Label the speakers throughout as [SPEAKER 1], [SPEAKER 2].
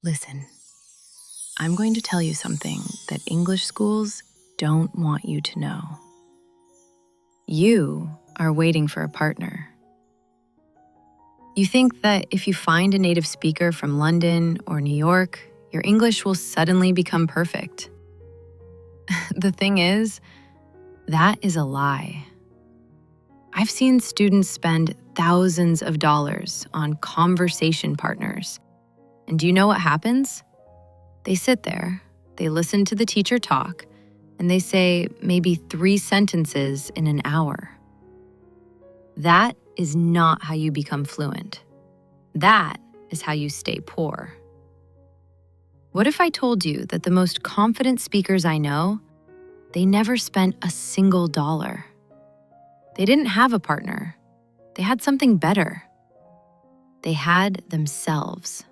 [SPEAKER 1] Listen, I'm going to tell you something that English schools don't want you to know. You are waiting for a partner. You think that if you find a native speaker from London or New York, your English will suddenly become perfect. The thing is, that is a lie. I've seen students spend thousands of dollars on conversation partners. And do you know what happens? They sit there, they listen to the teacher talk, and they say maybe 3 sentences in an hour. That is not how you become fluent. That is how you stay poor. What if I told you that the most confident speakers I know, they never spent a single dollar? They didn't have a partner. They had something better. They had themselves.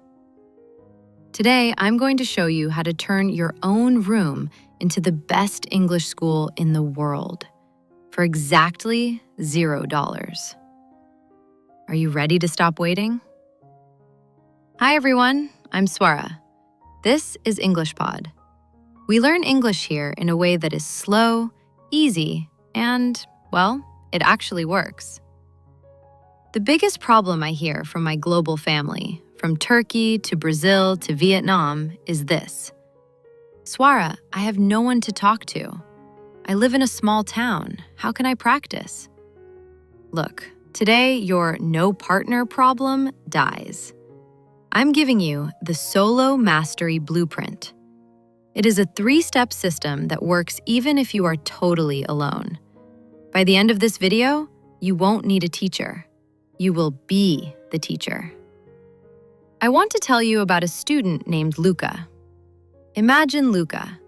[SPEAKER 1] Today, I'm going to show you how to turn your own room into the best English school in the world for exactly $0. Are you ready to stop waiting? Hi everyone, I'm Swara. This is EngliPod. We learn English here in a way that is slow, easy, and, well, it actually works. The biggest problem I hear from my global family, from Turkey to Brazil to Vietnam, is this. Swara, I have no one to talk to. I live in a small town. How can I practice? Look, today your no partner problem dies. I'm giving you the Solo Mastery Blueprint. It is a 3-step system that works even if you are totally alone. By the end of this video, you won't need a teacher. You will be the teacher. I want to tell you about a student named Luka. Imagine Luka.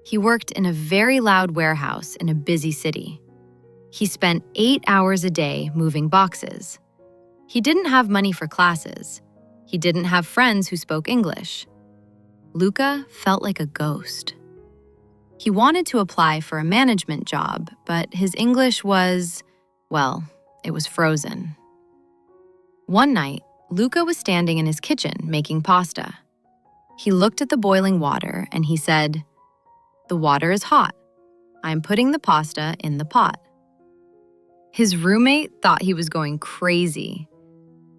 [SPEAKER 1] He worked in a very loud warehouse in a busy city. He spent 8 hours a day moving boxes. He didn't have money for classes. He didn't have friends who spoke English. Luka felt like a ghost. He wanted to apply for a management job, but his English was, well, it was frozen. One night, Luka was standing in his kitchen making pasta. He looked at the boiling water and he said, "The water is hot. I'm putting the pasta in the pot." His roommate thought he was going crazy.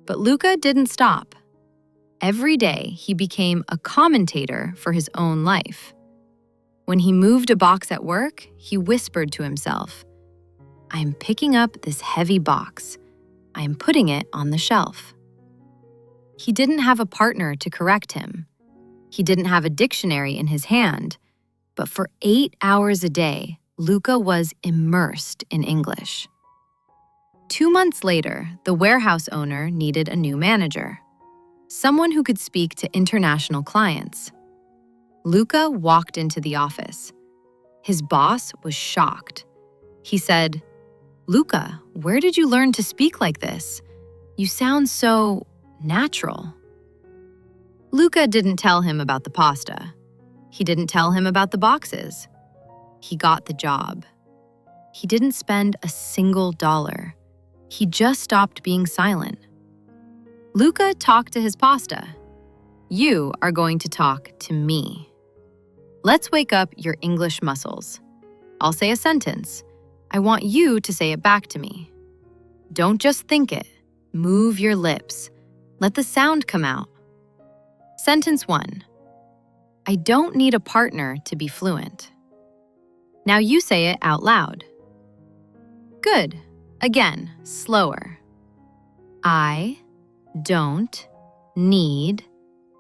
[SPEAKER 1] But Luka didn't stop. Every day, he became a commentator for his own life. When he moved a box at work, he whispered to himself, "I am picking up this heavy box. I am putting it on the shelf." He didn't have a partner to correct him. He didn't have a dictionary in his hand. But for 8 hours a day, Luka was immersed in English. 2 months later, the warehouse owner needed a new manager, someone who could speak to international clients. Luka walked into the office. His boss was shocked. He said, "Luka, where did you learn to speak like this? You sound so natural." Luka didn't tell him about the pasta. He didn't tell him about the boxes. He got the job. He didn't spend a single dollar. He just stopped being silent. Luka talked to his pasta. You are going to talk to me. Let's wake up your English muscles. I'll say a sentence. I want you to say it back to me. Don't just think it. Move your lips. Let the sound come out. Sentence 1. I don't need a partner to be fluent. Now you say it out loud. Good. Again, slower. I don't need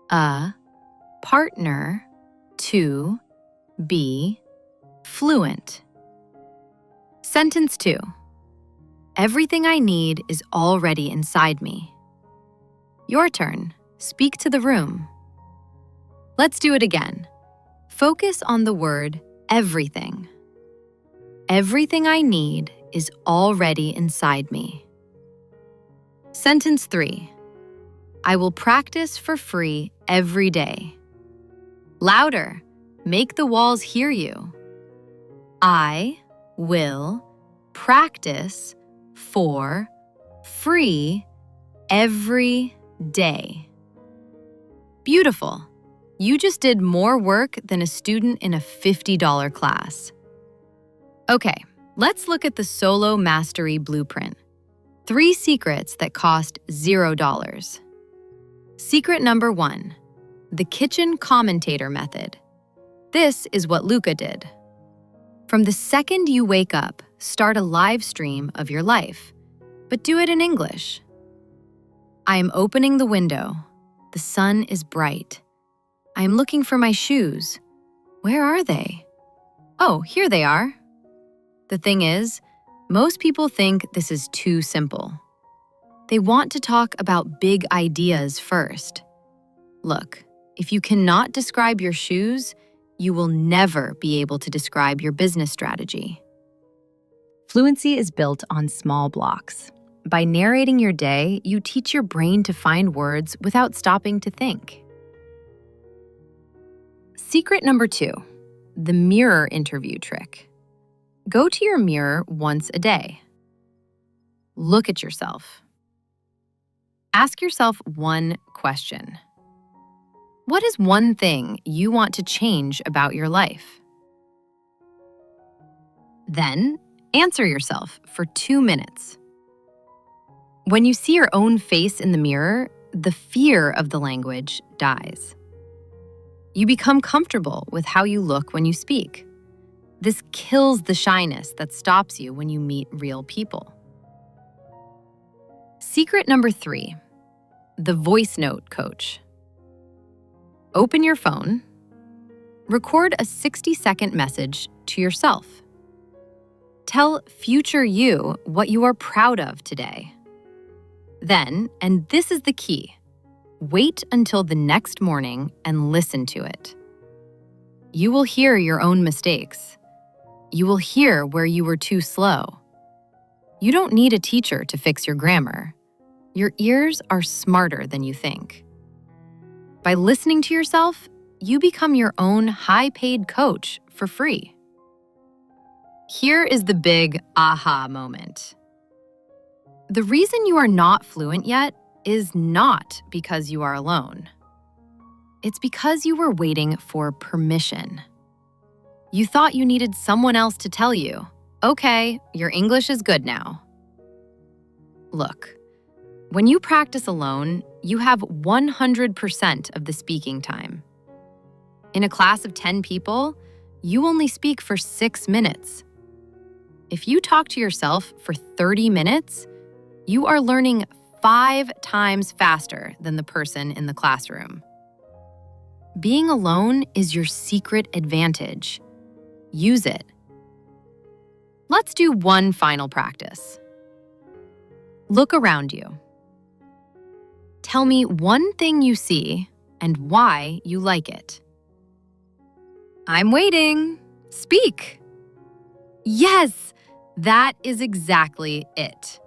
[SPEAKER 1] a partner to be fluent. Sentence 2. Everything I need is already inside me. Your turn. Speak to the room. Let's do it again. Focus on the word everything. Everything I need is already inside me. Sentence 3. I will practice for free every day. Louder. Make the walls hear you. I will practice for free every day. Beautiful. You just did more work than a student in a $50 class. Okay, let's look at the solo mastery blueprint. 3 secrets that cost $0. Secret number 1, the kitchen commentator method. This is what Luka did. From the second you wake up, start a live stream of your life, but do it in English. I am opening the window. The sun is bright. I am looking for my shoes. Where are they? Oh, here they are. The thing is, most people think this is too simple. They want to talk about big ideas first. Look, if you cannot describe your shoes, you will never be able to describe your business strategy. Fluency is built on small blocks. By narrating your day, you teach your brain to find words without stopping to think. Secret number 2, the mirror interview trick. Go to your mirror once a day. Look at yourself. Ask yourself one question. What is one thing you want to change about your life? Then, answer yourself for 2 minutes. When you see your own face in the mirror, the fear of the language dies. You become comfortable with how you look when you speak. This kills the shyness that stops you when you meet real people. Secret number 3, the voice note coach. Open your phone. Record a 60-second message to yourself. Tell future you what you are proud of today. Then, and this is the key, wait until the next morning and listen to it. You will hear your own mistakes. You will hear where you were too slow. You don't need a teacher to fix your grammar. Your ears are smarter than you think. By listening to yourself, you become your own high-paid coach for free. Here is the big aha moment. The reason you are not fluent yet is not because you are alone. It's because you were waiting for permission. You thought you needed someone else to tell you, okay, your English is good now. Look, when you practice alone, you have 100% of the speaking time. In a class of 10 people, you only speak for 6 minutes. If you talk to yourself for 30 minutes, you are learning 5 times faster than the person in the classroom. Being alone is your secret advantage. Use it. Let's do one final practice. Look around you. Tell me one thing you see and why you like it. I'm waiting. Speak. Yes, that is exactly it.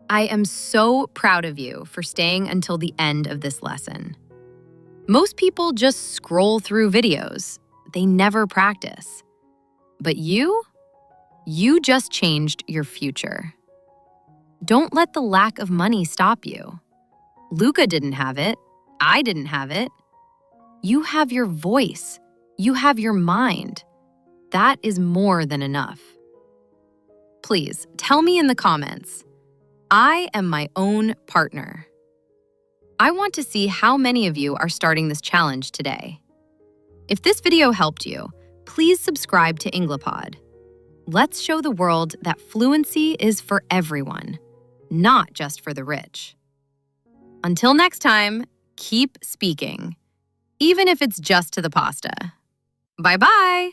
[SPEAKER 1] I am so proud of you for staying until the end of this lesson. Most people just scroll through videos. They never practice. But you just changed your future. Don't let the lack of money stop you. Luka didn't have it. I didn't have it. You have your voice. You have your mind. That is more than enough. Please tell me in the comments, I am my own partner. I want to see how many of you are starting this challenge today. If this video helped you, please subscribe to EngliPod. Let's show the world that fluency is for everyone, not just for the rich. Until next time, keep speaking, even if it's just to the pasta. Bye-bye!